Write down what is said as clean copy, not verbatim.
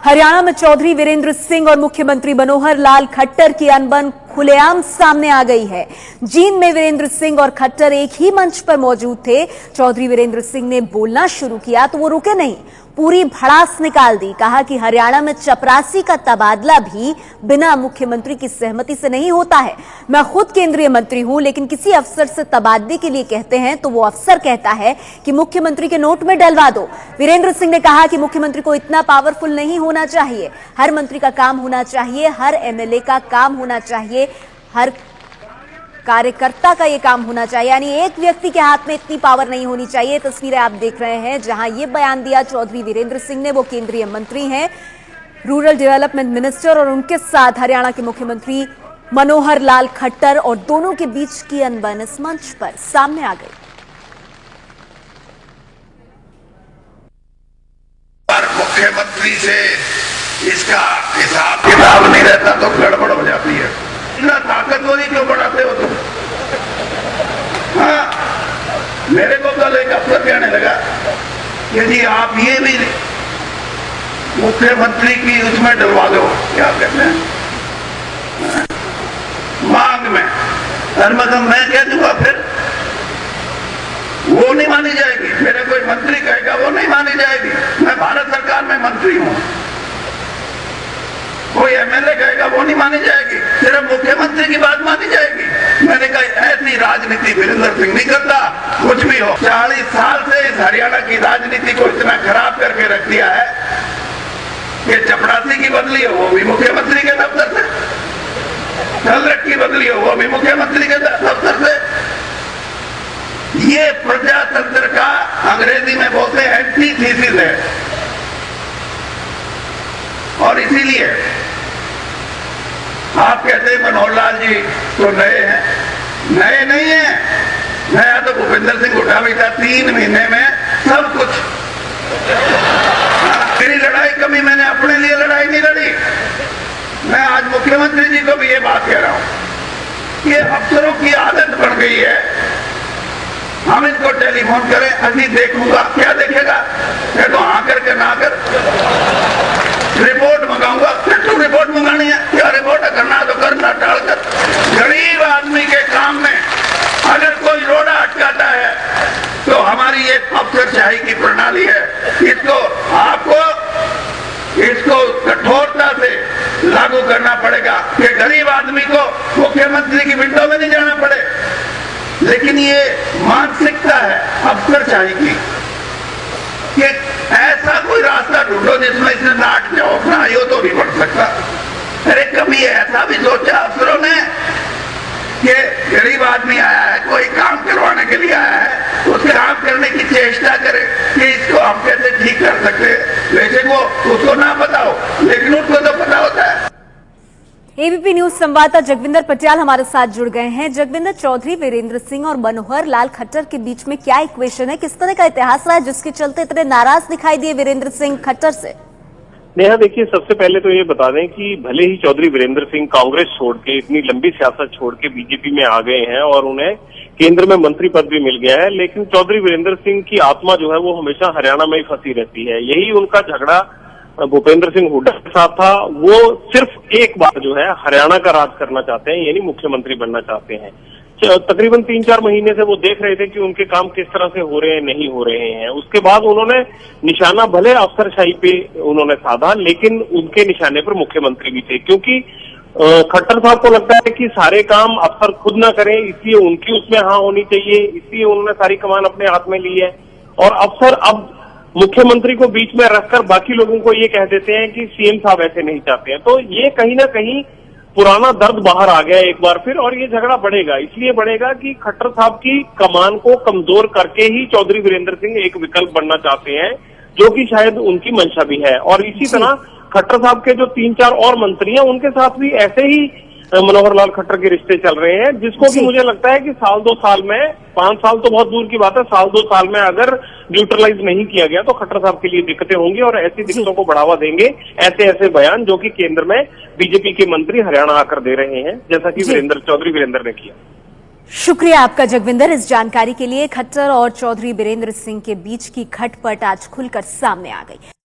हरियाणा में चौधरी वीरेंद्र सिंह और मुख्यमंत्री मनोहर लाल खट्टर की अनबन खुलेआम सामने आ गई है। जींद में वीरेंद्र सिंह और खट्टर एक ही मंच पर मौजूद थे। चौधरी वीरेंद्र सिंह ने बोलना शुरू किया तो वो रुके नहीं, पूरी भड़ास निकाल दी। कहा कि हरियाणा में चपरासी का तबादला भी बिना मुख्यमंत्री की सहमति से नहीं होता है। मैं खुद केंद्रीय मंत्री हूं, लेकिन किसी अफसर से तबादले के लिए कहते हैं तो वो अफसर कहता है कि मुख्यमंत्री के नोट में डलवा दो। वीरेंद्र सिंह ने कहा कि मुख्यमंत्री को इतना पावरफुल नहीं होना चाहिए, हर मंत्री का काम होना चाहिए, हर एमएलए का काम होना चाहिए, हर कार्यकर्ता का ये काम होना चाहिए, यानी एक व्यक्ति के हाथ में इतनी पावर नहीं होनी चाहिए। तस्वीरें आप देख रहे हैं जहां ये बयान दिया चौधरी वीरेंद्र सिंह ने। वो केंद्रीय मंत्री हैं, रूरल डेवलपमेंट मिनिस्टर, और उनके साथ हरियाणा के मुख्यमंत्री मनोहर लाल खट्टर, और दोनों के बीच की अनबन इस मंच पर सामने आ गई। मुख्यमंत्री से इसका हिसाब किताब नहीं रहता तो गड़बड़ हो जाती है। इतना ताकतवर क्यों बढ़ाते हो तुम? हाँ, मेरे को कल एक अफसर कहने लगा कि जी आप ये भी मुख्यमंत्री की उसमें डलवा दो, क्या कहते हैं, मांग में। और मतलब मैं कह दूंगा फिर वो नहीं मानी जाएगी। मेरा कोई मंत्री कहेगा वो नहीं मानी जाएगी। मैं भारत सरकार में मंत्री हूं। कोई एमएलए कहेगा वो नहीं मानी जाएगी, सिर्फ मुख्यमंत्री की बात मानी जाएगी। मैंने कहा ऐसी राजनीति वीरेंद्र सिंह नहीं करता, कुछ भी हो। 40 साल से इस हरियाणा की राजनीति को इतना खराब करके रख दिया है कि चपरासी की बदली हो वो भी मुख्यमंत्री के दफ्तर से, कलरट की बदली हो वो भी मुख्यमंत्री के दफ्तर से। ये प्रजातंत्र का अंग्रेजी में बोलते हैं एंटीथीसिस है। और इसीलिए आप कहते हैं मनोहर लाल जी तो नए हैं, नए नहीं है। नया तो भूपेंद्र सिंह उठा भी था 3 महीने में सब कुछ। मेरी लड़ाई कभी मैंने अपने लिए लड़ाई नहीं लड़ी। मैं आज मुख्यमंत्री जी को भी ये बात कह रहा हूं, ये अफसरों की आदत बन गई है। हम इनको टेलीफोन करें, अभी देखूंगा, क्या देखेगा? कह तो हाँ करके ना कर। रिपोर्ट मंगाऊंगा, फिर तू रिपोर्ट मंगानी है, क्या रिपोर्ट करना तो करना, टाल कर। गरीब आदमी के काम में अगर कोई रोड़ा अटकाता है तो हमारी ये अफसरशाही की प्रणाली है, इसको कठोरता से लागू करना पड़ेगा कि गरीब आदमी को मुख्यमंत्री की विंडो में नहीं जाना पड़े। लेकिन ये मानसिकता है अफसरशाही की कि ऐसा कोई रास्ता ढूंढो जिसमें इसे नाट जाओ, अपना यो तो नहीं बढ़ सकता। अरे कभी ऐसा भी सोचा अफसरों ने कि गरीब आदमी आया है, कोई काम करवाने के लिए आया है, उसके काम करने की चेष्टा करे कि इसको हम कैसे ठीक कर सकते हैं। वैसे को उसको ना बताओ, लेकिन उसको तो पता होता है। एबीपी न्यूज संवाददाता जगविंदर पटियाल हमारे साथ जुड़ गए हैं। जगविंदर, चौधरी वीरेंद्र सिंह और मनोहर लाल खट्टर के बीच में क्या इक्वेशन है, किस तरह का इतिहास रहा है जिसके चलते इतने नाराज दिखाई दिए वीरेंद्र सिंह खट्टर से? नेहा, देखिए, सबसे पहले तो ये बता दें कि भले ही चौधरी वीरेंद्र सिंह कांग्रेस छोड़ के, इतनी लंबी सियासत छोड़ के बीजेपी में आ गए हैं और उन्हें केंद्र में मंत्री पद भी मिल गया है, लेकिन चौधरी वीरेंद्र सिंह की आत्मा जो है वो हमेशा हरियाणा में ही फंसी रहती है। यही उनका झगड़ा भूपेंद्र सिंह हुड्डा के साथ था। वो सिर्फ एक बार जो है हरियाणा का राज करना चाहते हैं, यानी मुख्यमंत्री बनना चाहते हैं। तकरीबन 3-4 महीने से वो देख रहे थे कि उनके काम किस तरह से हो रहे हैं, नहीं हो रहे हैं। उसके बाद उन्होंने निशाना भले अफसरशाही पे उन्होंने साधा, लेकिन उनके निशाने पर मुख्यमंत्री भी थे, क्योंकि खट्टर साहब को लगता है कि सारे काम अफसर खुद ना करें, इसलिए उनकी उसमें हाँ होनी चाहिए, इसलिए उन्होंने सारी कमान अपने हाथ में ली है। और अफसर अब मुख्यमंत्री को बीच में रखकर बाकी लोगों को ये कह देते हैं कि सीएम साहब ऐसे नहीं चाहते हैं। तो ये कहीं ना कहीं पुराना दर्द बाहर आ गया एक बार फिर, और ये झगड़ा बढ़ेगा। इसलिए बढ़ेगा कि खट्टर साहब की कमान को कमजोर करके ही चौधरी वीरेंद्र सिंह एक विकल्प बनना चाहते हैं, जो कि शायद उनकी मंशा भी है। और इसी तरह खट्टर साहब के जो 3-4 और मंत्री हैं, उनके साथ भी ऐसे ही मनोहर लाल खट्टर के रिश्ते चल रहे हैं, जिसको कि मुझे लगता है कि 1-2 साल में, 5 साल तो बहुत दूर की बात है, 1-2 साल में अगर न्यूट्रलाइज नहीं किया गया तो खट्टर साहब के लिए दिक्कतें होंगी और ऐसी दिक्कतों को बढ़ावा देंगे ऐसे बयान जो कि केंद्र में बीजेपी के मंत्री हरियाणा आकर दे रहे हैं, जैसा कि चौधरी वीरेंद्र ने किया। शुक्रिया आपका जगविंदर इस जानकारी के लिए। खट्टर और चौधरी वीरेंद्र सिंह के बीच की खटपट आज खुलकर सामने आ गई।